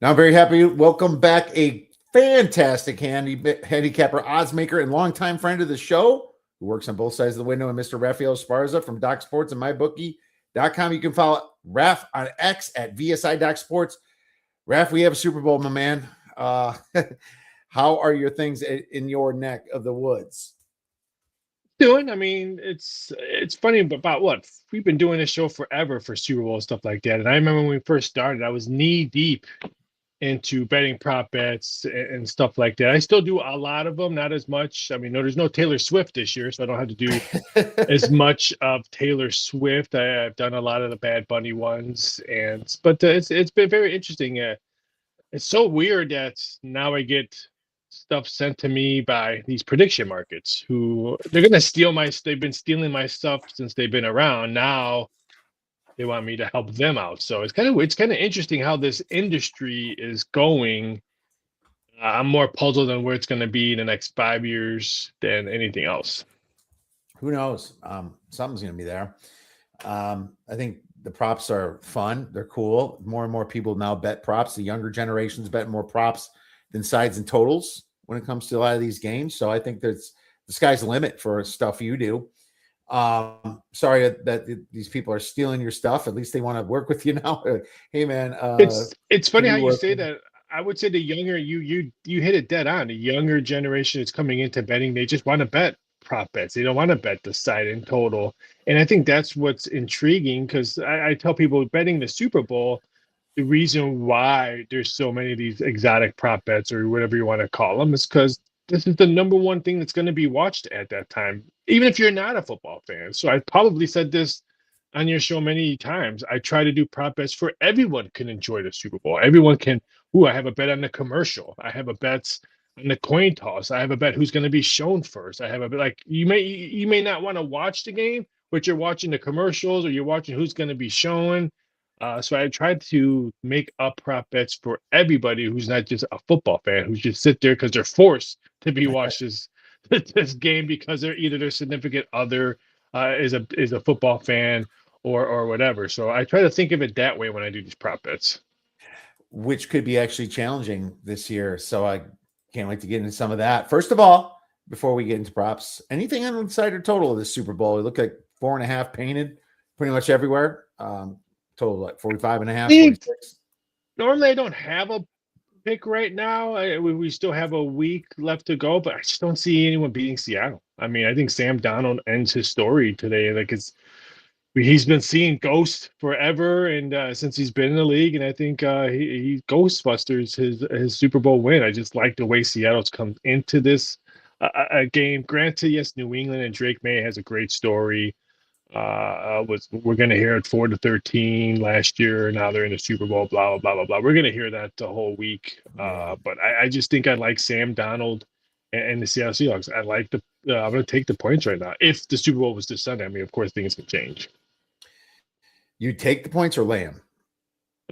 Now, I'm very happy. Welcome back, a fantastic handicapper, odds maker, and longtime friend of the show who works on both sides of the window, and Mr. Raphael Esparza from Doc Sports and MyBookie.com. You can follow Raph on X at VSI Doc Sports. Raph, we have a Super Bowl, my man. How are your things in your neck of the woods? Doing. I mean, it's funny about what we've been doing this show forever for Super Bowl stuff like that. And I remember when we first started, I was knee deep into betting prop bets and stuff like that. I still do a lot of them, not as much. I mean, no, there's no Taylor Swift this year, so I don't have to do as much of Taylor Swift. I've done a lot of the Bad Bunny ones, but it's been very interesting. It's so weird that now I get stuff sent to me by these prediction markets who they're gonna steal they've been stealing my stuff since they've been around. Now they want me to help them out. So it's kind of interesting how this industry is going. I'm more puzzled on where it's going to be in the next 5 years than anything else. Who knows? Something's going to be there. I think the props are fun. They're cool. More and more people now bet props. The younger generations bet more props than sides and totals when it comes to a lot of these games. So I think there's the sky's the limit for stuff you do. Sorry that these people are stealing your stuff. At least they want to work with you now. Hey man, It's funny how you work say that. I would say the younger you hit it dead on. The younger generation is coming into betting. They just want to bet prop bets. They don't want to bet the side in total. And I think that's what's intriguing because I tell people betting the Super Bowl, the reason why there's so many of these exotic prop bets or whatever you want to call them is because this is the number one thing that's going to be watched at that time, even if you're not a football fan. So I probably said this on your show many times. I try to do prop bets for everyone can enjoy the Super Bowl. Everyone can. Ooh, I have a bet on the commercial. I have a bet on the coin toss. I have a bet who's going to be shown first. I have a bet like you may not want to watch the game, but you're watching the commercials or you're watching who's going to be shown. So I tried to make up prop bets for everybody who's not just a football fan, who's just sit there because they're forced to be watched this game because they're either their significant other is a football fan or whatever. So I try to think of it that way when I do these prop bets. which could be actually challenging this year. So I can't wait to get into some of that. First of all, before we get into props, anything on insider total of this Super Bowl? It looked like 4.5 painted pretty much everywhere. Total like 45 and a half, think 46. normally I don't have a pick right now. We still have a week left to go, but I just don't see anyone beating Seattle. I mean, I think Sam Donald ends his story today. Like he's been seeing ghosts forever, and since he's been in the league, and I think he Ghostbusters his Super Bowl win. I just like the way Seattle's come into this game. Granted, yes, New England and Drake May has a great story. We're going to hear it 4-13 last year. Now they're in the Super Bowl. Blah blah blah blah blah. We're going to hear that the whole week. But I just think I like Sam Donald and the Seattle Seahawks. I like the. I'm going to take the points right now. If the Super Bowl was this Sunday, I mean, of course, things can change. You take the points or lay them?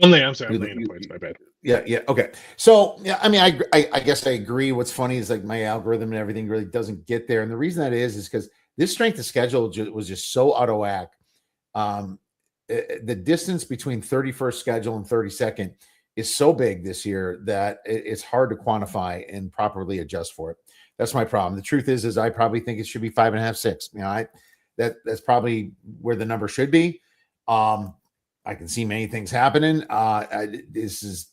I'm sorry, I'm laying the points. My bad. Yeah. Okay. So yeah, I mean, I guess I agree. What's funny is like my algorithm and everything really doesn't get there, and the reason that is because this strength of schedule was just so out of whack. The distance between 31st schedule and 32nd is so big this year that it's hard to quantify and properly adjust for it. That's my problem. The truth is I probably think it should be 5.5, 6. You know, that's probably where the number should be. I can see many things happening. This is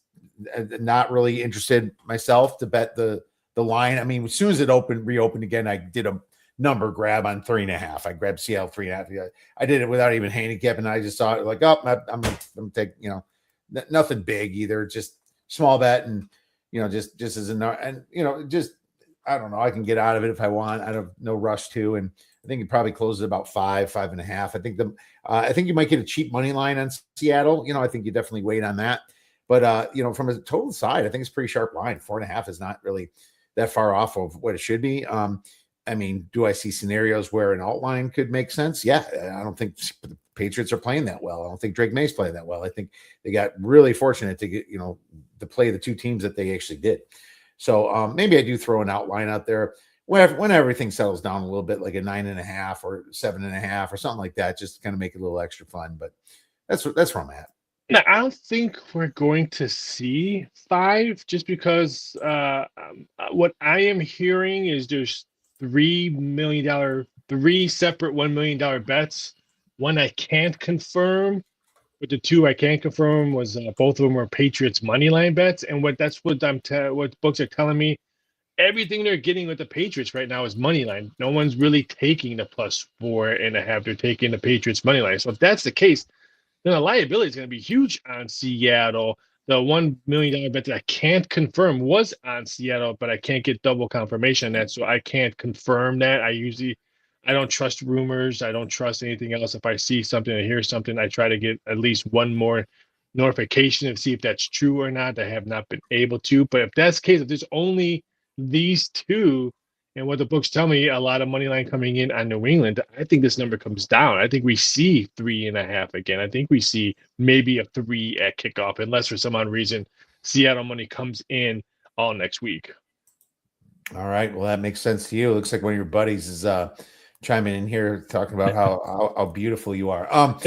not really interested myself to bet the line. I mean, as soon as it reopened again, I did a number grab on 3.5. I grabbed Seattle 3.5. I did it without even handicapping. I just saw it like, oh, I'm gonna take, nothing big either, just small bet, and just as a, and just I don't know. I can get out of it if I want. I have no rush to, and I think it probably closes at about 5.5. I think you might get a cheap money line on Seattle. I think you definitely wait on that. But from a total side, I think it's a pretty sharp line. 4.5 is not really that far off of what it should be. I mean, do I see scenarios where an alt line could make sense? Yeah, I don't think the Patriots are playing that well. I don't think Drake May's playing that well. I think they got really fortunate to get, to play the two teams that they actually did. So maybe I do throw an outline out there when everything settles down a little bit, like a 9.5 or 7.5 or something like that, just to kind of make it a little extra fun. But that's where I'm at. Now, I don't think we're going to see five, just because what I am hearing is there's three separate $1 million bets. One I can't confirm, but the two I can confirm was both of them were Patriots money line bets, and what books are telling me. Everything they're getting with the Patriots right now is money line. No one's really taking the +4.5. They're taking the Patriots money line. So if that's the case, then the liability is going to be huge on Seattle. The $1 million bet that I can't confirm was on Seattle, but I can't get double confirmation on that, so I can't confirm that. I don't trust rumors. I don't trust anything else. If I see something or hear something, I try to get at least one more notification to see if that's true or not. I have not been able to, but if that's the case, if there's only these two, and what the books tell me, a lot of money line coming in on New England, I think this number comes down. I think we see 3.5 again. I think we see maybe a 3 at kickoff, unless for some odd reason Seattle money comes in all next week. All right. Well, that makes sense to you. It looks like one of your buddies is chiming in here talking about how beautiful you are.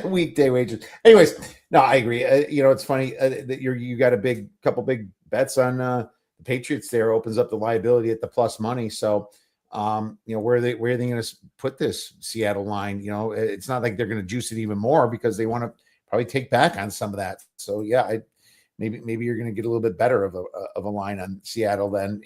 Weekday wages. Anyways, no, I agree. It's funny that you got a couple big bets on the Patriots. There opens up the liability at the plus money. So, where are they going to put this Seattle line? It's not like they're going to juice it even more because they want to probably take back on some of that. So, yeah, maybe you're going to get a little bit better of a line on Seattle then.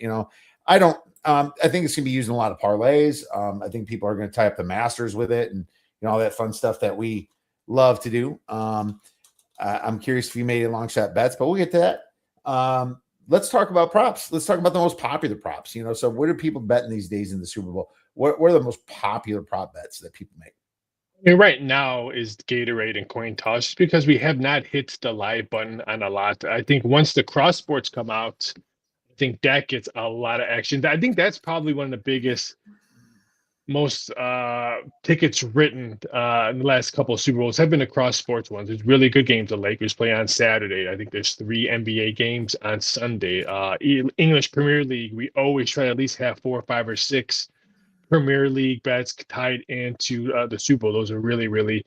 I don't. I think it's going to be used in a lot of parlays. I think people are going to tie up the Masters with it and all that fun stuff that we love to do. I'm curious if you made a long shot bets, but we'll get to that. Let's talk about props. Let's talk about the most popular props. So what are people betting these days in the Super Bowl? What are the most popular prop bets that people make? I mean, right now is Gatorade and coin toss, just because we have not hit the live button on a lot. I think once the cross sports come out, I think that gets a lot of action. I think that's probably one of the biggest, most tickets written in the last couple of Super Bowls have been the cross sports ones. There's really good games. The Lakers play on Saturday. I think there's 3 NBA games on Sunday. English Premier League, we always try to at least have 4, 5, or 6 Premier League bets tied into the Super Bowl. Those are really, really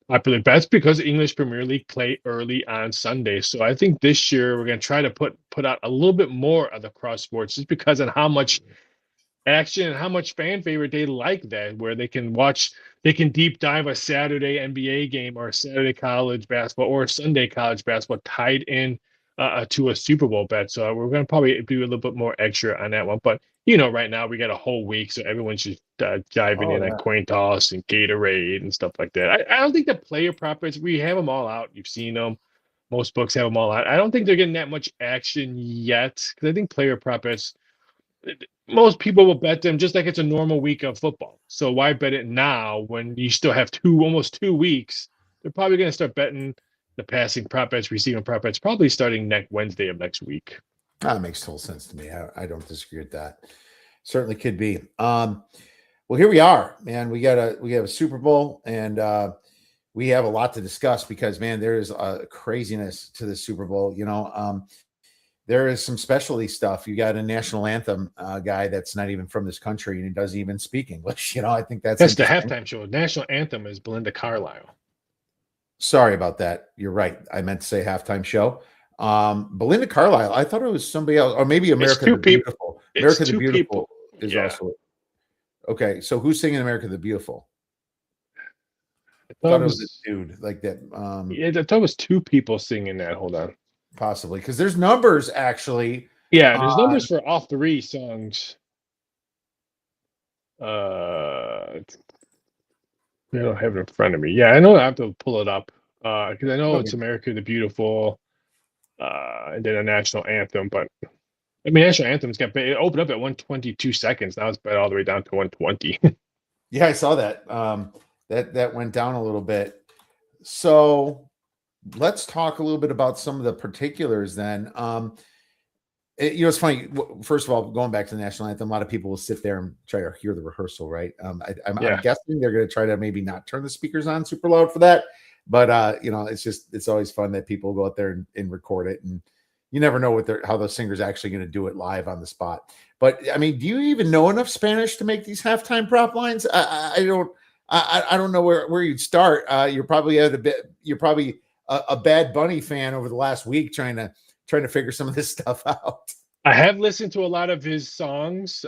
popular bets because the English Premier League play early on Sunday. So I think this year we're going to try to put out a little bit more of the cross sports, just because of how much action and how much fan favorite they like that, where they can deep dive a Saturday NBA game or a Saturday college basketball or a Sunday college basketball tied in to a Super Bowl bet. So we're going to probably be a little bit more extra on that one. But right now we got a whole week, so everyone's just diving in on coin toss and Gatorade and stuff like that. I don't think the player prop bets, we have them all out. You've seen them. Most books have them all out. I don't think they're getting that much action yet, because I think player prop bets, most people will bet them just like it's a normal week of football. So why bet it now when you still have almost 2 weeks? They're probably going to start betting the passing prop bets, receiving prop bets, probably starting next Wednesday of next week. That makes total sense to me. I don't disagree with that. Certainly could be. Well, here we are, man. We have a Super Bowl, and we have a lot to discuss because, man, there is a craziness to the Super Bowl. There is some specialty stuff. You got a national anthem guy that's not even from this country and he doesn't even speak English. I think that's the halftime show. National anthem is Belinda Carlisle. Sorry about that. You're right. I meant to say halftime show. Belinda Carlisle. I thought it was somebody else, or maybe America the Beautiful. America the Beautiful is also okay. So who's singing America the Beautiful? I thought it was a dude like that. I thought it was 2 people singing that. Hold on. Possibly, because there's numbers actually. Yeah, there's numbers for all 3 songs. I don't have it in front of me. Yeah, I know I have to pull it up because I know it's America the Beautiful, and then a national anthem. But I mean, national anthem's it opened up at 122 seconds. Now it's bet all the way down to 120. Yeah, I saw that. That went down a little bit. So let's talk a little bit about some of the particulars then. It's funny. First of all, going back to the national anthem, a lot of people will sit there and try to hear the rehearsal, right? I'm guessing they're going to try to maybe not turn the speakers on super loud for that. But, it's always fun that people go out there and record it. And you never know how the singer's actually going to do it live on the spot. But, I mean, do you even know enough Spanish to make these halftime prop lines? I don't know where you'd start. You're probably a Bad Bunny fan over the last week trying to figure some of this stuff out. I have listened to a lot of his songs,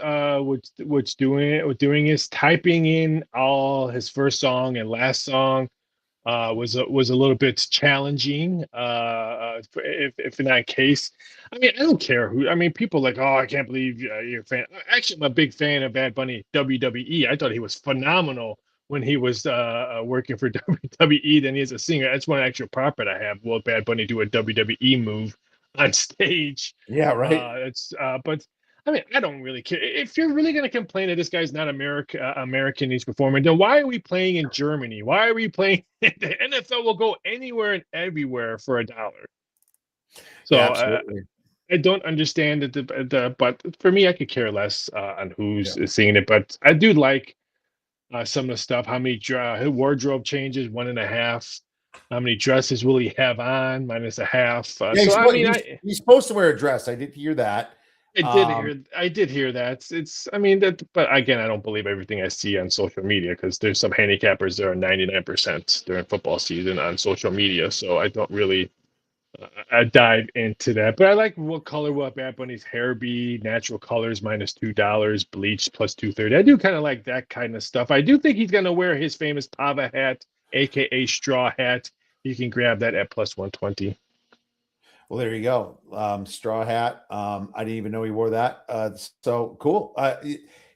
which doing is typing in all his first song and last song was a little bit challenging. If in that case, I mean, I don't care who. I mean, people like, oh, I can't believe you're a fan. Actually, I'm a big fan of Bad Bunny WWE. I thought he was phenomenal when he was working for WWE. Then he is a singer. That's one actual property I have. Will Bad Bunny do a WWE move on stage? Yeah, right. But I mean, I don't really care. If you're really going to complain that this guy's not American, he's performing, then why are we playing in Germany? Why are we playing? The NFL will go anywhere and everywhere for a dollar. So Yeah, absolutely. I don't understand but for me, I could care less on who's singing it. But I do like some of the stuff. How many wardrobe changes? 1.5. How many dresses will he have on? -1/2. Yeah, So I mean, he's supposed to wear a dress. I did hear that. I did hear that. I mean that, but again, I don't believe everything I see on social media because there's some handicappers that are 99% during football season on social media. So I don't really dive into that. But I like what color will Bad Bunny's hair be? Natural colors -$2, bleach +230. I do kind of like that kind of stuff. I do think he's gonna wear his famous pava hat, aka straw hat. You can grab that at +120. Well, there you go. Straw hat. I didn't even know he wore that. So cool.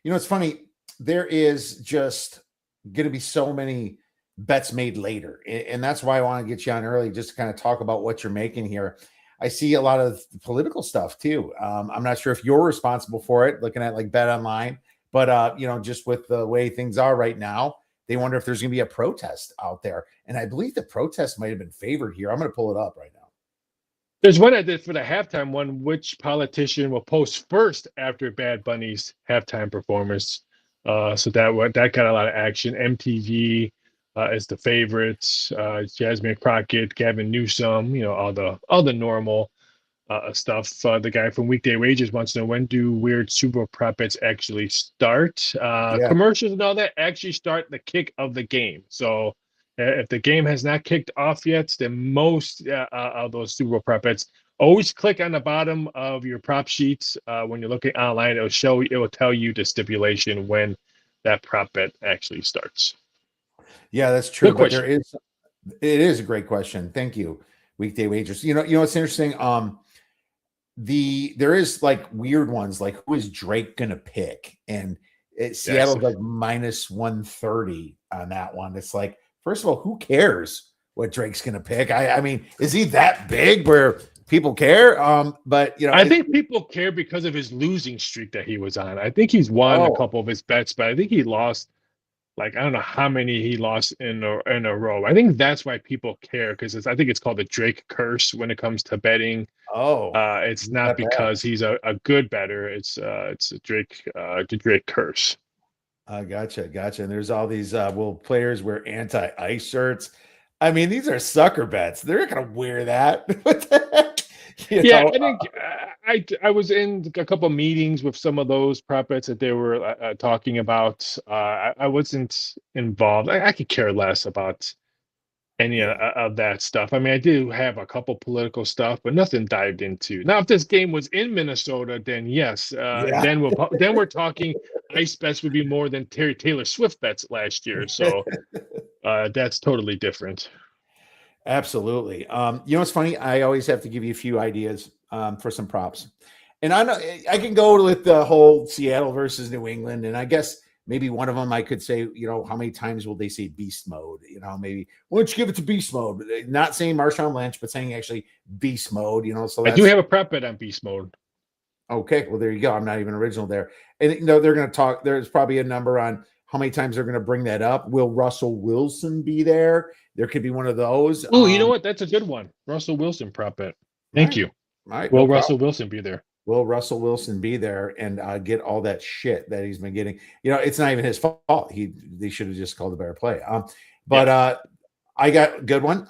It's funny. There is just going to be so many bets made later. And that's why I want to get you on early, just to kind of talk about what you're making here. I see a lot of political stuff too. I'm not sure if you're responsible for it, looking at like Bet Online, but just with the way things are right now, they wonder if there's going to be a protest out there. And I believe the protest might have been favored here. I'm going to pull it up right now. There's one I did for the halftime one. Which politician will post first after Bad Bunny's halftime performance? So that got a lot of action. MTV is the favorites. Jasmine Crockett, Gavin Newsom. All the normal stuff. The guy from Weekday Wages wants to know, when do weird Super Bowl prop bets actually start? Yeah. Commercials and all that actually start the kick of the game. So if the game has not kicked off yet, then most of those Super Bowl prop bets, always click on the bottom of your prop sheets when you're looking online. It will tell you the stipulation when that prop bet actually starts. Yeah, that's true. Good But question. it is a great question. Thank you, Weekday Wagers. It's interesting. There is like weird ones, like who is Drake gonna pick? And Seattle's like -130 on that one. It's like, first of all, who cares what Drake's gonna pick? I mean, is he that big where people care? But I think people care because of his losing streak that he was on. I think he's won a couple of his bets, but I think he lost, like, I don't know how many he lost in a row. I think that's why people care, because I think it's called the Drake curse when it comes to betting. It's not because he's a good bettor. It's a the Drake curse. Gotcha. And there's all these will players wear anti-ice shirts. I mean, these are sucker bets. They're not gonna wear that. What the heck? I think I was in a couple of meetings with some of those prop bets that they were talking about. I wasn't involved. I could care less about any of that stuff. I mean, I do have a couple political stuff, but nothing dived into. Now, if this game was in Minnesota, then yes, then we're talking ice bets would be more than Taylor Swift bets last year. So that's totally different. Absolutely. What's funny? I always have to give you a few ideas for some props. And I know I can go with the whole Seattle versus New England. And I guess maybe one of them I could say, how many times will they say beast mode? Maybe, why don't you give it to beast mode? Not saying Marshawn Lynch, but saying actually beast mode, so I do have a prop bet on beast mode. Okay. Well, there you go. I'm not even original there. And they're going to talk. There's probably a number on how many times they're going to bring that up. Will Russell Wilson be there? There could be one of those. Oh, you know what? That's a good one. Russell Wilson prop bet. Thank you. All right. Will Russell Wilson be there? Will Russell Wilson be there and get all that shit that he's been getting? It's not even his fault. They should have just called a better play. I got a good one.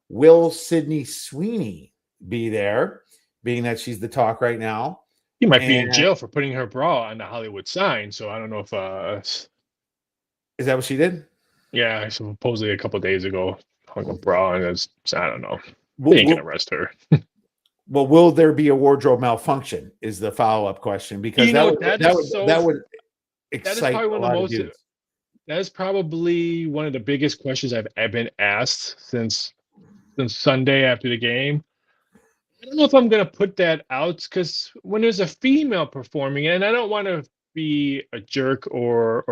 Will Sydney Sweeney be there, being that she's the talk right now? He might be in jail for putting her bra on the Hollywood sign. So I don't know if is that what she did? Yeah, supposedly a couple of days ago, hung a bra and it's, I don't know. Will, They ain't gonna will, arrest her. well, will there be a wardrobe malfunction? Is the follow up question, because You that know, would that that is would so. that would That is excite probably a one of the lot of most. dudes. That is probably one of the biggest questions I've been asked since Sunday after the game. I don't know if I'm gonna put that out because when there's a female performing, and I don't want to be a jerk or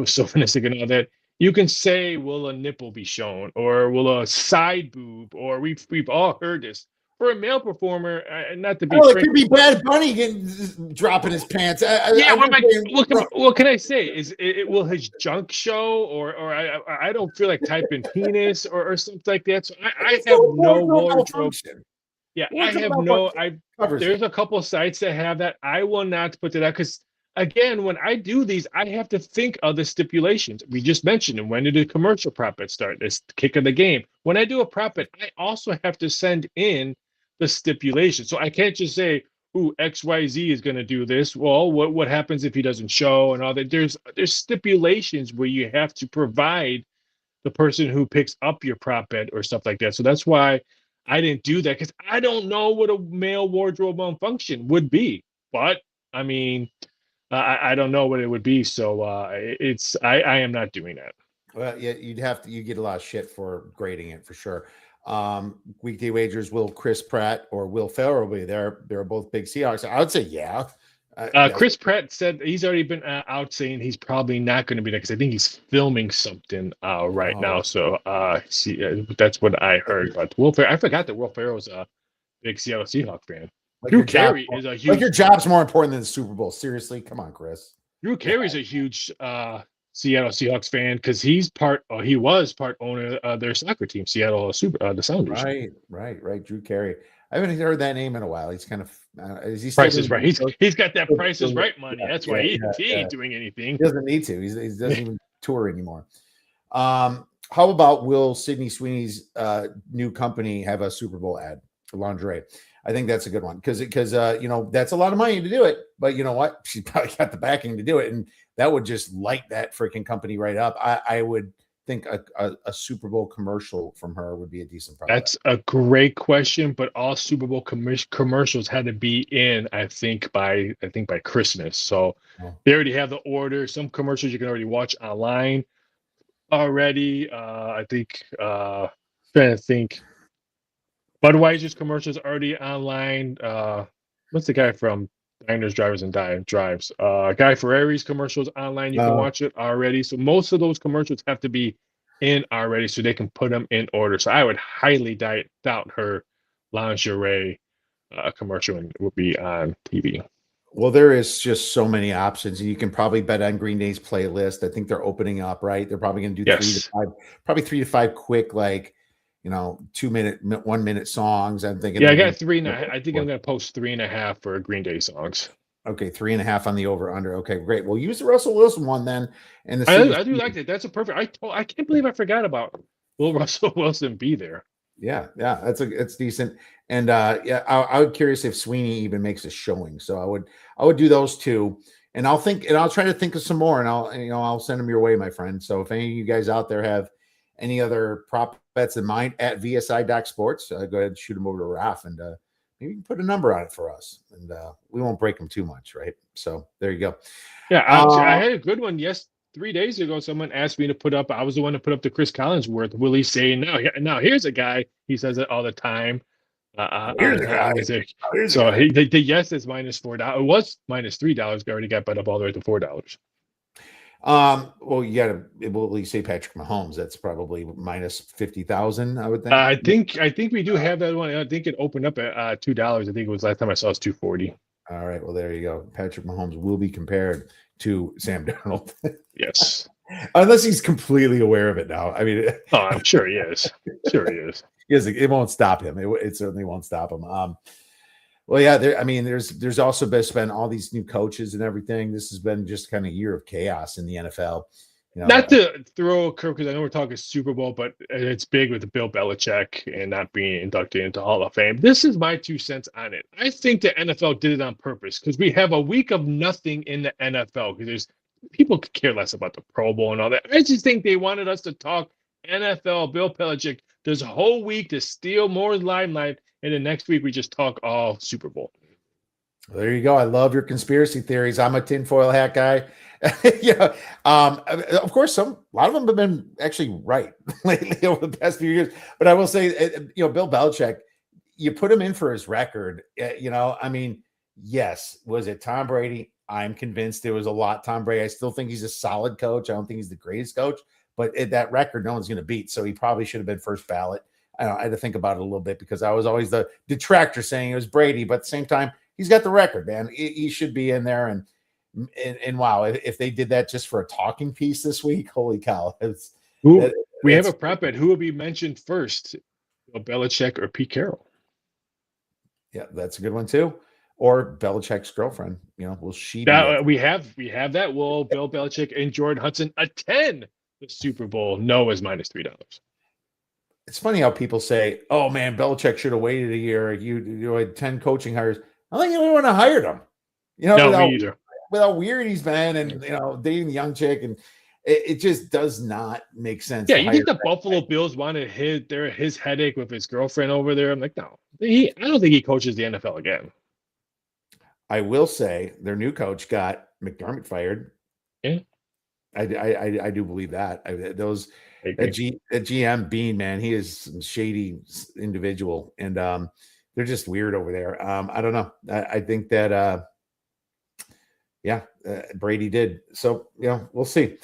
chauvinistic and all that. You can say, "Will a nipple be shown?" or "Will a side boob?" or we've all heard this. For a male performer, not to be Oh, it frank, could be Bad Bunny dropping his pants. yeah, I'm just saying, what can I say? Is it will his junk show or I don't feel like typing penis or something like that. So I it's have still a no wardrobe wardrobe. malfunction. Yeah, I Wardrobe have no. malfunction I covers it. There's a couple sites that have that. I will not put that out because again, when I do these, I have to think of the stipulations. We just mentioned and when did the commercial prop bet start? It's the kick of the game. When I do a prop bet, I also have to send in the stipulation. So I can't just say, "Ooh, XYZ is going to do this." Well, what happens if he doesn't show and all that? There's stipulations where you have to provide the person who picks up your prop bet or stuff like that. So that's why I didn't do that because I don't know what a male wardrobe malfunction would be. But I mean, I don't know what it would be. So I am not doing that. Well, yeah, you get a lot of shit for grading it for sure. Weekday wagers: will Chris Pratt or Will Ferrell be there? They're both big Seahawks. I would say yeah. Yeah. Chris Pratt said he's already been out saying he's probably not going to be there because I think he's filming something right now. Oh, So that's what I heard. But Will Ferrell, I forgot that Will Ferrell's a big Seattle Seahawks fan. like Drew your job, Carey is a like your huge job's more important than the Super Bowl. Seriously, come on, Chris. Drew Yeah, Carey's a huge Seattle Seahawks fan because he was part owner of their soccer team, Seattle the Sounders. right. Drew Carey. I haven't heard that name in a while. He's kind of is he still Price doing? is right. He's got that Price is Right money. That's why he Yeah. ain't doing anything. He doesn't need to. He doesn't even tour anymore. How about will Sydney Sweeney's new company have a Super Bowl ad for lingerie? I think that's a good one because that's a lot of money to do it. But you know what? She's probably got the backing to do it, and that would just light that freaking company right up. I would think a Super Bowl commercial from her would be a decent product. That's a great question, but all Super Bowl commercials had to be in, I think by Christmas. So they already have the order. Some commercials you can already watch online already. I think trying to think. Budweiser's commercials already online. What's the guy from Diners, Drivers, and Drives? Guy Ferrari's commercials online. You can watch it already. So most of those commercials have to be in already, so they can put them in order. So I would highly doubt her lingerie commercial will be on TV. Well, there is just so many options, and you can probably bet on Green Day's playlist. I think they're opening up, right? They're probably going to do Yes. probably 3 to 5 quick, 2-minute, 1-minute songs. I'm thinking, Yeah, I got 3.5. I think I'm going to post 3.5 for Green Day songs. Okay, 3.5 on the over under. Okay, great. We'll use the Russell Wilson one then. And I do like that. That's a perfect. I can't believe I forgot about will Russell Wilson be there. Yeah, it's decent. And I would curious if Sweeney even makes a showing. So I would do those two, and I'll try to think of some more, and I'll send them your way, my friend. So if any of you guys out there have any other prop bets in mind at VSI Doc Sports, go ahead and shoot them over to Raph, and maybe you can put a number on it for us, and we won't break them too much, right? So there you go. Yeah, I had a good one. Yes, 3 days ago, someone asked me to put up. I was the one to put up the Chris Collinsworth. Will he say no? Now here's a guy. He says it all the time. Here's a guy. So the yes is -$4. It was -$3. We already got bet up all the way to $4. Well, you gotta will you say Patrick Mahomes? That's probably -50,000, I would think. I think we do have that one. I think it opened up at $2. I think it was last time I saw it was $2.40. All right, well there you go. Patrick Mahomes will be compared to Sam Darnold. Yes, unless he's completely aware of it now. I mean, I'm sure he is. Sure he is. It won't stop him. It certainly won't stop him. Well, yeah, there's also been all these new coaches and everything. This has been just kind of a year of chaos in the NFL. Not to throw a curve, because I know we're talking Super Bowl, but it's big with the Bill Belichick and not being inducted into Hall of Fame. This is my 2 cents on it. I think the NFL did it on purpose because we have a week of nothing in the NFL because there's people could care less about the Pro Bowl and all that. I just think they wanted us to talk NFL, Bill Belichick, There's a whole week to steal more limelight, and then next week we just talk all Super Bowl. There you go. I love your conspiracy theories. I'm a tinfoil hat guy. Yeah. Of course, a lot of them have been actually right lately over the past few years. But I will say, Bill Belichick, you put him in for his record. I mean, yes, was it Tom Brady? I'm convinced it was a lot Tom Brady. I still think he's a solid coach. I don't think he's the greatest coach, but that record, no one's going to beat. So he probably should have been first ballot. I had to think about it a little bit because I was always the detractor saying it was Brady, but at the same time, he's got the record, man. He should be in there. And wow, if they did that just for a talking piece this week, holy cow! We have a prop bet. Who will be mentioned first, Belichick or Pete Carroll? Yeah, that's a good one too. Or Belichick's girlfriend. Will she be? We have that. Will Bill Belichick and Jordan Hudson attend the Super Bowl? No is -$3. It's funny how people say, "Oh man, Belichick should have waited a year. You had 10 coaching hires." I think anyone have hired him. No, me either. With how weird he's been, and dating the young chick, and it just does not make sense. Yeah, you think the Buffalo Bills wanted his headache with his girlfriend over there? I'm like, no, I don't think he coaches the NFL again. I will say their new coach got McDermott fired. Yeah, I do believe that. GM Bean, man, he is some shady individual, and they're just weird over there. I don't know. I think that Brady did. So we'll see.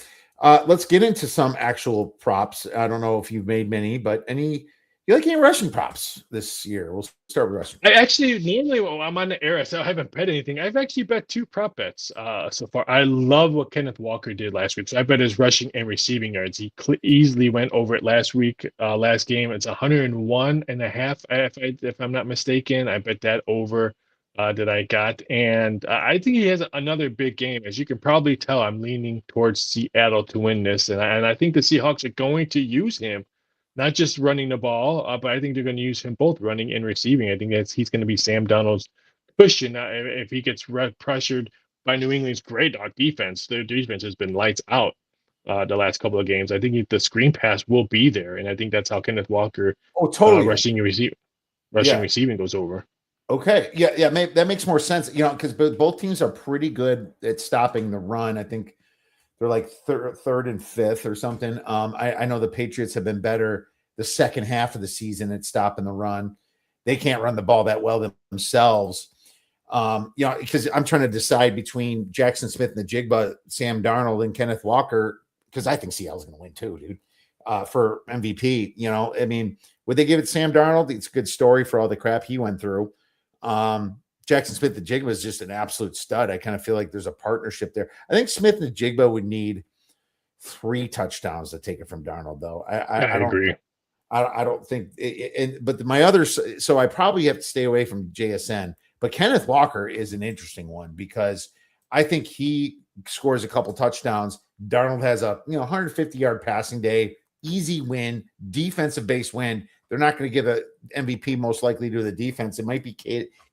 Let's get into some actual props. I don't know if you've made many, but you like any rushing props this year? We'll start with rushing. I actually normally I'm on the air, so I haven't bet anything. I've actually bet 2 prop bets so far. I love what Kenneth Walker did last week. So I bet his rushing and receiving yards. He easily went over it last week. Last game, it's 101.5. If I'm not mistaken, I bet that over that I got, and I think he has another big game. As you can probably tell, I'm leaning towards Seattle to win this, and I think the Seahawks are going to use him. Not just running the ball, but I think they're going to use him both running and receiving. I think he's going to be Sam Darnold's cushion if he gets pressured by New England's great defense. Their defense has been lights out the last couple of games. I think the screen pass will be there, and I think that's how Kenneth Walker rushing and receiving goes over. Okay, yeah, that makes more sense. Because both teams are pretty good at stopping the run. I think they're like third and fifth or something. I know the Patriots have been better the second half of the season at stopping the run. They can't run the ball that well themselves. Because I'm trying to decide between Jackson Smith and the Jigba, Sam Darnold, and Kenneth Walker, because I think Seattle's going to win too, dude, for MVP. I mean, would they give it to Sam Darnold? It's a good story for all the crap he went through. Jackson Smith and Jigba is just an absolute stud. I kind of feel like there's a partnership there. I think Smith and Jigba would need 3 touchdowns to take it from Darnold, though. I agree. I don't think but my others, so I probably have to stay away from JSN. But Kenneth Walker is an interesting one because I think he scores a couple touchdowns. Darnold has a 150-yard passing day, easy win, defensive-based win. They're not going to give a MVP most likely to the defense. It might be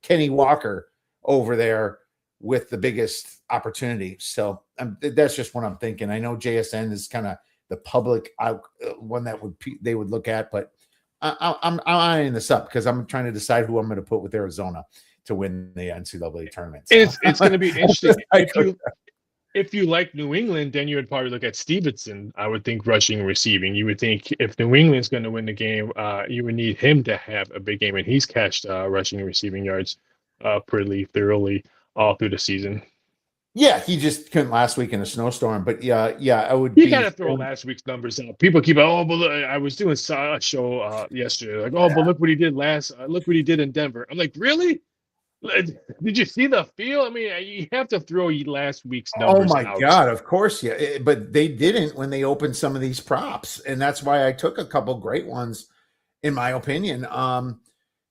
Kenny Walker over there with the biggest opportunity. So that's just what I'm thinking. I know JSN is kind of the public one that they would look at, but I'm eyeing this up because I'm trying to decide who I'm going to put with Arizona to win the NCAA tournament. So. It's going to be interesting. If you like New England, then you would probably look at Stevenson. I would think rushing and receiving. You would think if New England's going to win the game, you would need him to have a big game, and he's cashed rushing and receiving yards pretty thoroughly all through the season. Yeah, he just couldn't last week in a snowstorm, but yeah, I would. You gotta throw last week's numbers out. People keep, but look, I was doing a show yesterday, like, but look what he did look what he did in Denver. I'm like, really? Did you see the field? I mean, you have to throw last week's numbers out. Oh my God, of course, yeah. But they didn't when they opened some of these props, and that's why I took a couple great ones, in my opinion.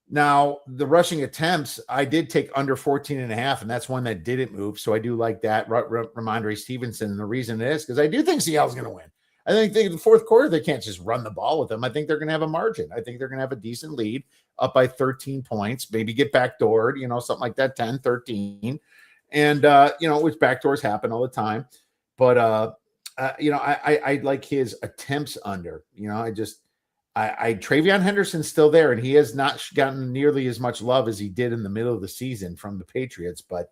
Now the rushing attempts, I did take under 14.5, and that's one that didn't move. So I do like that. Ramondre Stevenson, and the reason is because I do think Seattle's going to win. I think in the fourth quarter, they can't just run the ball with them. I think they're going to have a margin. I think they're going to have a decent lead up by 13 points, maybe get backdoored, something like that, 10, 13. And, which backdoors happen all the time. But, I like his attempts under, Travion Henderson's still there, and he has not gotten nearly as much love as he did in the middle of the season from the Patriots. But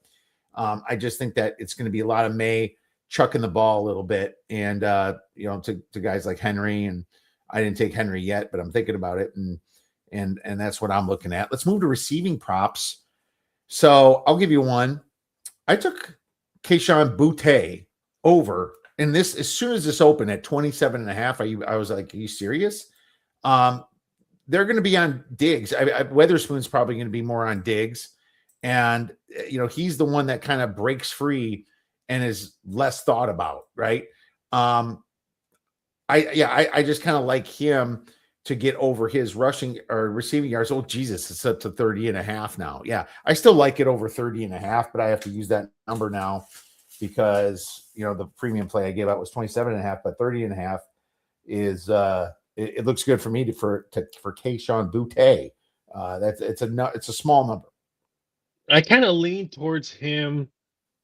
I just think that it's going to be a lot of May chucking the ball a little bit, and to guys like Henry. And I didn't take Henry yet, but I'm thinking about it, and that's what I'm looking at. Let's move to receiving props. So I'll give you one. I took Kayshon Boutte over, and this as soon as this opened at 27.5, I was like, are you serious? They're going to be on Diggs. Weatherspoon's probably going to be more on Diggs, and he's the one that kind of breaks free and is less thought about, right? I just kind of like him to get over his rushing or receiving yards. Oh, Jesus, it's up to 30.5 now. Yeah, I still like it over 30.5, but I have to use that number now because, the premium play I gave out was 27.5, but 30.5 is it looks good for me for Kayshon Boutte. It's a small number. I kind of lean towards him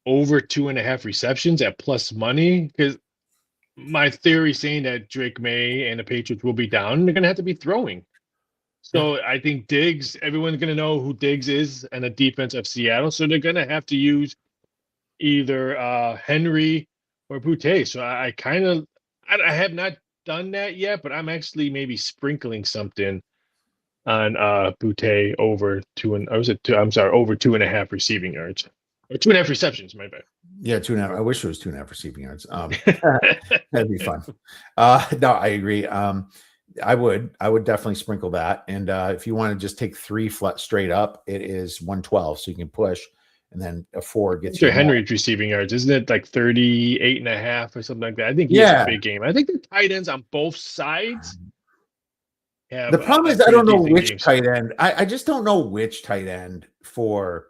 over 2.5 receptions at plus money because my theory saying that Drake May and the Patriots will be down, they're going to have to be throwing. So I think Diggs, everyone's going to know who Diggs is and the defense of Seattle. So they're going to have to use either Henry or Boutte. So I have not done that yet, but I'm actually maybe sprinkling something on Boutte over over 2.5 receiving yards. Or 2.5 receptions, my bad. Yeah, 2.5. I wish it was 2.5 receiving yards. That'd be fun. No, I agree. I would definitely sprinkle that. And if you want to just take 3 flat straight up, it is 112. So you can push, and then a 4 gets you. Henry's receiving yards, isn't it like 38.5 or something like that? I think he has a big game. I think the tight ends on both sides. The problem is I don't know which tight end. I just don't know which tight end for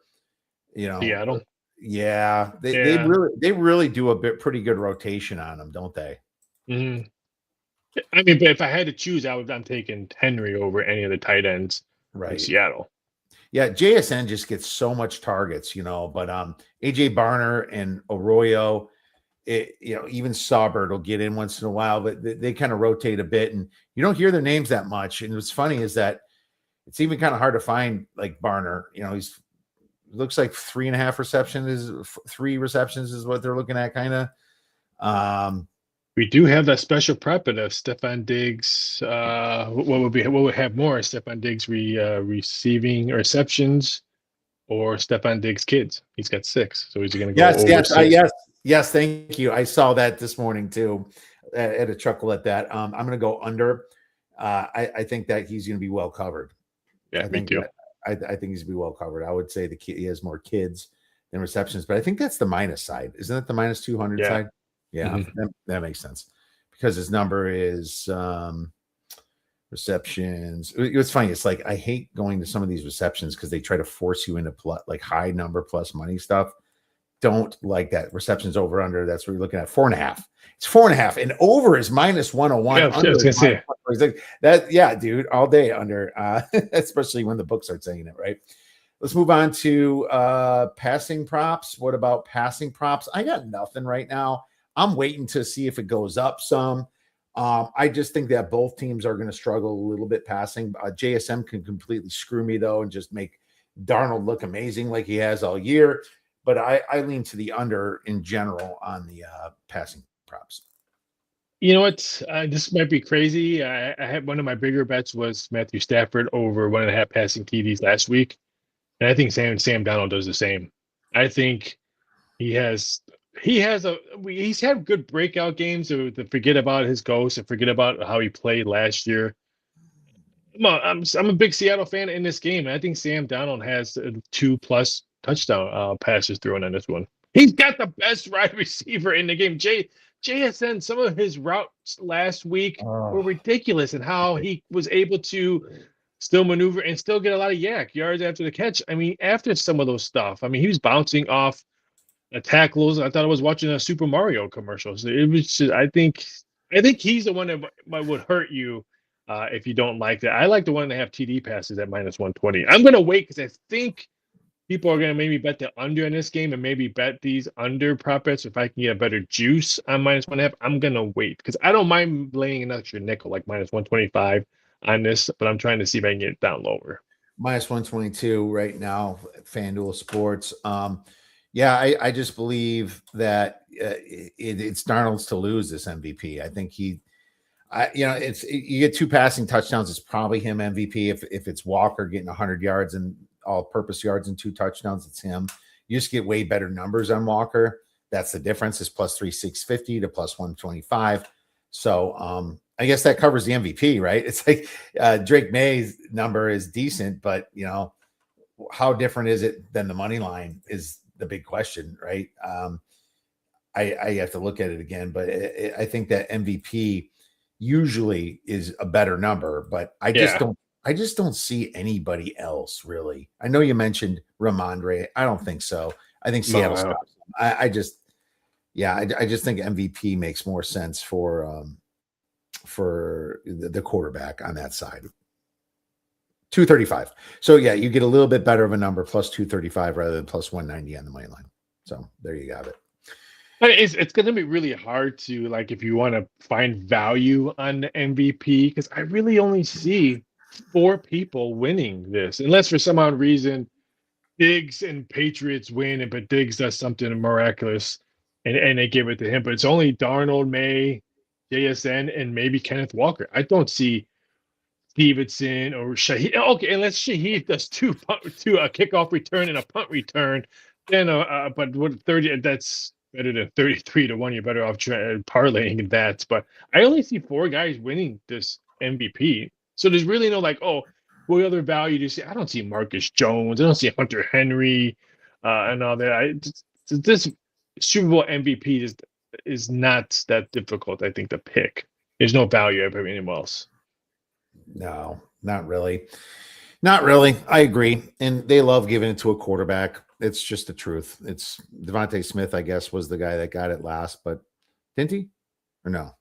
Seattle. Yeah, they really do a pretty good rotation on them, don't they? Mm-hmm. I mean, but if I had to choose, I'm taking Henry over any of the tight ends in Seattle. Yeah, JSN just gets so much targets, but AJ Barner and Arroyo, even Saubert will get in once in a while, but they kind of rotate a bit, and you don't hear their names that much. And what's funny is that it's even kind of hard to find like Barner. He's looks like 3.5 receptions is 3 receptions is what they're looking at, kind of. We do have that special prep of Stephon Diggs. What would have more? Stephon Diggs receiving receptions or Stephon Diggs kids? He's got 6, so he's going to go over 6. Yes. Thank you. I saw that this morning too. I had a chuckle at that. I'm going to go under. I think that he's going to be well covered. Yeah, me too. I think he's going to be well covered. I would say he has more kids than receptions, but I think that's the minus side. Isn't it the minus 200 side? Yeah, mm-hmm. that makes sense because his number is receptions. It's funny. It's like I hate going to some of these receptions because they try to force you into like high number plus money stuff. Don't like that. Receptions over under. That's what you're looking at. 4.5. It's 4.5, and over is minus 101. Yeah, I was gonna say that. Yeah, dude, all day under. Especially when the books are saying it, right? Let's move on to passing props. What about passing props? I got nothing right now. I'm waiting to see if it goes up some. I just think that both teams are going to struggle a little bit passing. JSM can completely screw me, though, and just make Darnold look amazing like he has all year. But I lean to the under in general on the passing props. You know what? This might be crazy. I had one of my bigger bets was Matthew Stafford over 1.5 passing TDs last week. And I think Sam Darnold does the same. I think he's had good breakout games to forget about his ghost and forget about how he played last year. I'm a big Seattle fan in this game, and I think Sam Darnold has 2+ touchdown passes thrown on this one. He's got the best wide receiver in the game. JSN, some of his routes last week were ridiculous, and how he was able to still maneuver and still get a lot of yards after the catch. I mean, after some of those stuff, I mean, he was bouncing off tackles. I thought I was watching a Super Mario commercial. So it was just, I think he's the one that would hurt you if you don't like that. I like the one that have TD passes at minus 120. I'm going to wait because I think people are going to maybe bet the under in this game and maybe bet these under prop bets. If I can get a better juice on minus 1.5, I'm going to wait because I don't mind laying an extra nickel like minus 125 on this, but I'm trying to see if I can get it down lower. Minus 122 right now, FanDuel Sports. Yeah, I just believe that it's Darnold's to lose this MVP. I think you get two passing touchdowns. It's probably him MVP. If it's Walker getting 100 yards and all-purpose yards and two touchdowns, it's him. You just get way better numbers on Walker. That's the difference. Is plus 3,650 to plus 125. So I guess that covers the MVP, right? It's like Drake May's number is decent, but how different is it than the money line is the big question, right? I have to look at it again, but I think that MVP usually is a better number, but I just don't see anybody else really. I know you mentioned Ramondre. I don't think so. I think Seattle stops him. I just think MVP makes more sense for the quarterback on that side. 235. So yeah, you get a little bit better of a number, plus 235 rather than plus 190 on the money line. So there you got it. It's going to be really hard to, like, if you want to find value on the MVP, because I really only see 4 people winning this, unless for some odd reason Diggs and Patriots win, but Diggs does something miraculous and they give it to him. But it's only Darnold, May, JSN, and maybe Kenneth Walker. I don't see Stevenson or Shaheed. Okay, unless Shaheed does two a kickoff return and a punt return, then but what 30? That's better than 33 to 1. You're better off parlaying that. But I only see 4 guys winning this MVP. So there's really no like, oh, what other value do you see? I don't see Marcus Jones. I don't see Hunter Henry and all that. This Super Bowl MVP is not that difficult, I think, to pick. There's no value of anyone else. No, not really. Not really. I agree. And they love giving it to a quarterback. It's just the truth. It's Devontae Smith, I guess, was the guy that got it last, but didn't he? Or no?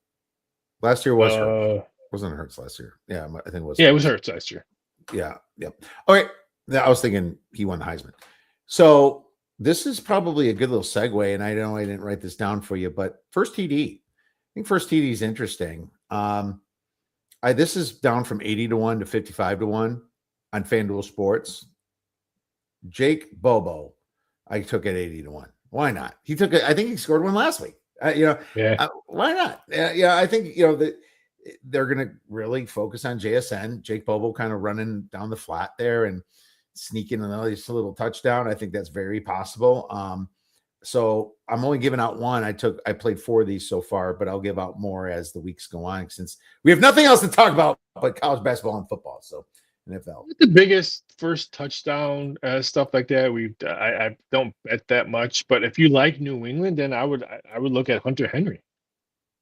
Last year was Hurts. Wasn't it Hurts last year? Yeah, I think it was. Yeah, it was Hurts last year. Yeah. Yep. All right. I was thinking he won the Heisman. So this is probably a good little segue. And I know I didn't write this down for you, but first TD. I think first TD is interesting. This is down from 80 to 1 to 55 to 1 on FanDuel Sports. Jake Bobo, I took at 80 to 1. Why not? He took it. I think he scored one last week. Why not? I think that they're going to really focus on JSN. Jake Bobo kind of running down the flat there and sneaking another little touchdown. I think that's very possible. So I'm only giving out one. I played 4 of these so far, but I'll give out more as the weeks go on since we have nothing else to talk about but college basketball and football. So NFL. The biggest first touchdown stuff like that, I don't bet that much. But if you like New England, then I would look at Hunter Henry.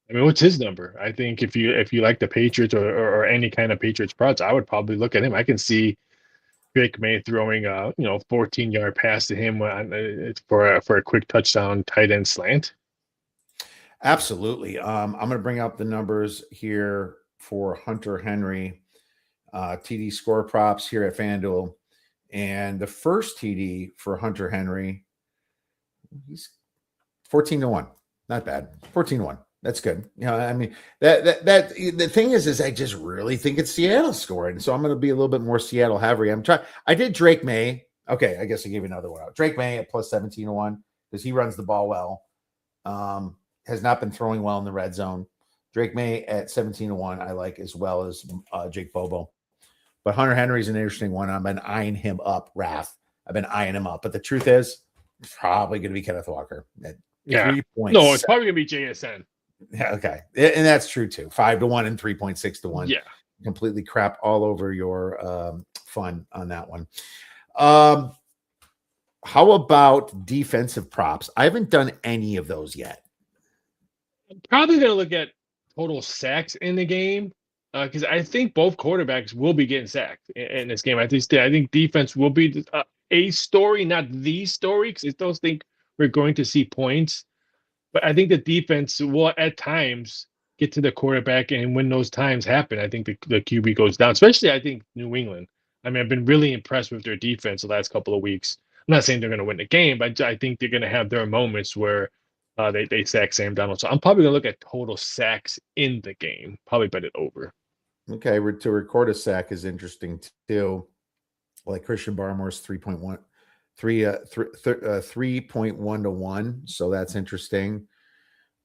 I mean, what's his number? I think if you like the Patriots or any kind of Patriots prods, I would probably look at him. I can see Drake May throwing a 14-yard pass to him for a quick touchdown tight end slant. Absolutely. I'm going to bring up the numbers here for Hunter Henry. TD score props here at FanDuel. And the first TD for Hunter Henry, he's 14 to 1. Not bad. 14 to 1. That's good. I mean, that the thing is I just really think it's Seattle scoring. So I'm going to be a little bit more Seattle heavy. I did Drake May. Okay, I guess I gave you another one out. Drake May at plus 17 to 1 because he runs the ball well. Has not been throwing well in the red zone. Drake May at 17 to 1, I like as well as Jake Bobo. But Hunter Henry's an interesting one. I've been eyeing him up, Raph. I've been eyeing him up. But the truth is, it's probably going to be Kenneth Walker at 3 points. No, it's probably going to be JSN. Yeah, okay. And that's true too. 5 to 1 and 3.6 to 1. Yeah. Completely crap all over your fun on that one. How about defensive props? I haven't done any of those yet. I'm probably going to look at total sacks in the game because I think both quarterbacks will be getting sacked in this game. I think defense will be a story, not the story, because I still think we're going to see points. But I think the defense will at times get to the quarterback, and when those times happen, I think the QB goes down, especially I think New England. I mean, I've been really impressed with their defense the last couple of weeks. I'm not saying they're going to win the game, but I think they're going to have their moments where they sack Sam Darnold. So I'm probably going to look at total sacks in the game, probably bet it over. Okay, to record a sack is interesting too. Like Christian Barmore's 3.1 to 1. So that's interesting.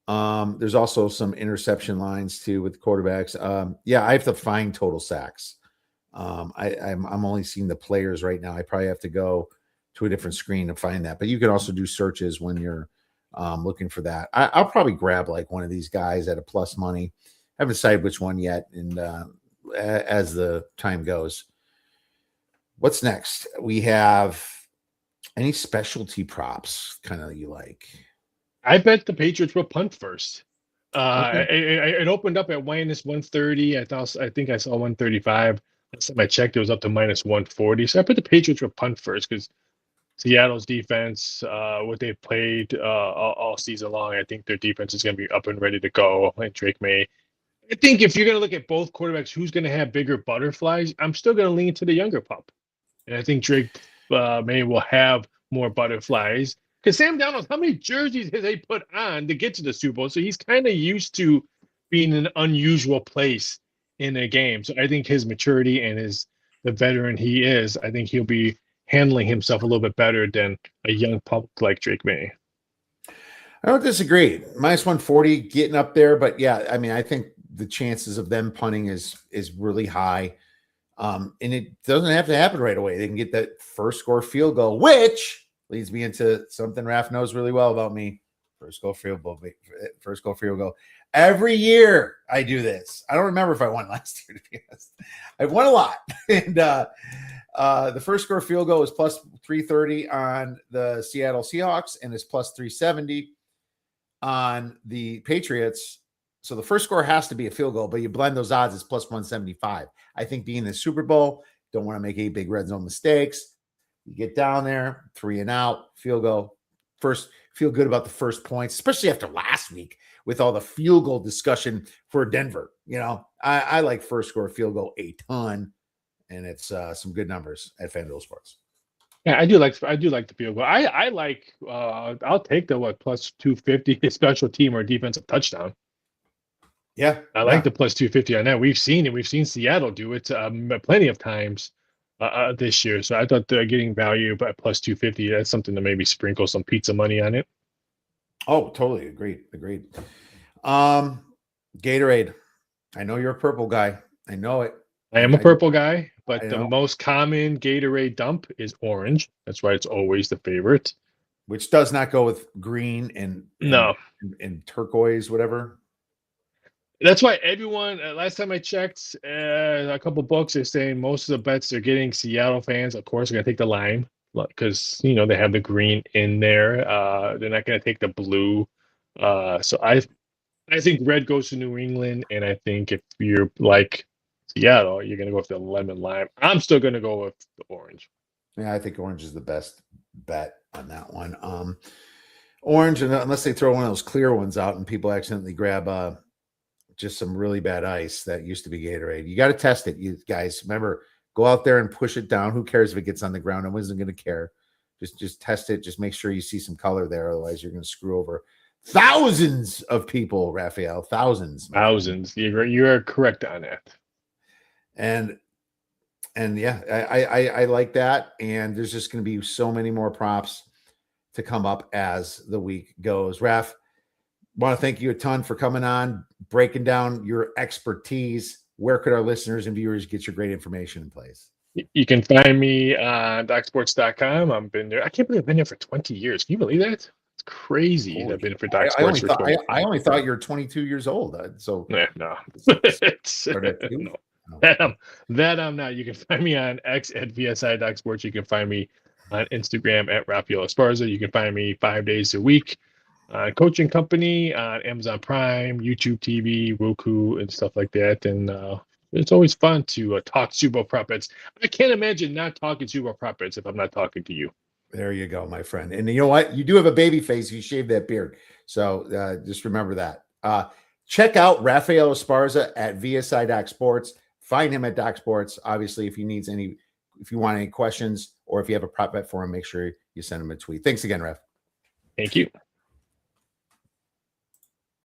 There's also some interception lines too with quarterbacks. Yeah, I have to find total sacks. I'm only seeing the players right now. I probably have to go to a different screen to find that. But you can also do searches when you're looking for that. I'll probably grab like one of these guys at a plus money. I haven't decided which one yet, and as the time goes. What's next? We have any specialty props kind of you like? I bet the Patriots will punt first. Okay. It opened up at minus 130. I think I saw 135. Last time I checked, it was up to minus 140. So I put the Patriots will punt first because Seattle's defense, what they've played all season long, I think their defense is going to be up and ready to go. And Drake May. I think if you're going to look at both quarterbacks, who's going to have bigger butterflies, I'm still going to lean to the younger pup. And I think Drake May will have more butterflies. Because Sam Darnold, how many jerseys has he put on to get to the Super Bowl? So he's kind of used to being in an unusual place in a game. So I think his maturity and the veteran he is, I think he'll be handling himself a little bit better than a young pup like Drake May. I don't disagree. Minus 140 getting up there, but yeah, I mean, I think the chances of them punting is really high. And it doesn't have to happen right away. They can get that first score field goal, which leads me into something Raph knows really well about me. First goal field goal. Every year I do this. I don't remember if I won last year, to be honest. I've won a lot. And the first score field goal is plus 330 on the Seattle Seahawks and is plus 370 on the Patriots. So the first score has to be a field goal, but you blend those odds, it's plus 175. I think being the Super Bowl, don't want to make any big red zone mistakes. You get down there, 3 and out, field goal. First, feel good about the first points, especially after last week with all the field goal discussion for Denver. You know, I like first score field goal a ton, and it's some good numbers at FanDuel Sports. Yeah, I do like the field goal. I like I'll take the plus 250 special team or defensive touchdown. Yeah, I like the plus 250 on that. We've seen it. We've seen Seattle do it plenty of times this year. So I thought they're getting value by plus 250. That's something to maybe sprinkle some pizza money on it. Oh, totally agreed. Gatorade. I know you're a purple guy. I know it. I am a purple guy, but the most common Gatorade dump is orange. That's why it's always the favorite. Which does not go with green and turquoise, whatever. That's why everyone, last time I checked, a couple books are saying most of the bets they're getting Seattle fans, of course, are going to take the lime because, you know, they have the green in there. They're not going to take the blue. So I think red goes to New England. And I think if you're like Seattle, you're going to go with the lemon lime. I'm still going to go with the orange. Yeah, I think orange is the best bet on that one. Orange, unless they throw one of those clear ones out and people accidentally grab just some really bad ice that used to be Gatorade. You got to test it, you guys. Remember, go out there and push it down. Who cares if it gets on the ground? No one's going to care. Just test it. Just make sure you see some color there. Otherwise, you're going to screw over thousands of people, Raphael. Thousands. You're correct on that. And yeah, I like that. And there's just going to be so many more props to come up as the week goes. Raph, want to thank you a ton for coming on, breaking down your expertise. Where could our listeners and viewers get your great information in place? You can find me on DocSports.com. I've been there. I can't believe I've been there for 20 years. Can you believe that? It's crazy. I've been for Doc Sports for 20 years. I only thought you're 22 years old. So no. That I'm not. You can find me on X at VSI Doc Sports. You can find me on Instagram at Raphael Esparza. You can find me 5 days a week coaching company on Amazon Prime, YouTube TV, Roku, and stuff like that. And it's always fun to talk Super Bowl prop bets. I can't imagine not talking Super Bowl prop bets if I'm not talking to you. There you go, my friend. And you know what? You do have a baby face. You shaved that beard. So just remember that. Check out Raphael Esparza at VSI Doc Sports. Find him at Doc Sports. Obviously, if you want any questions or if you have a prop bet for him, make sure you send him a tweet. Thanks again, Raph. Thank you.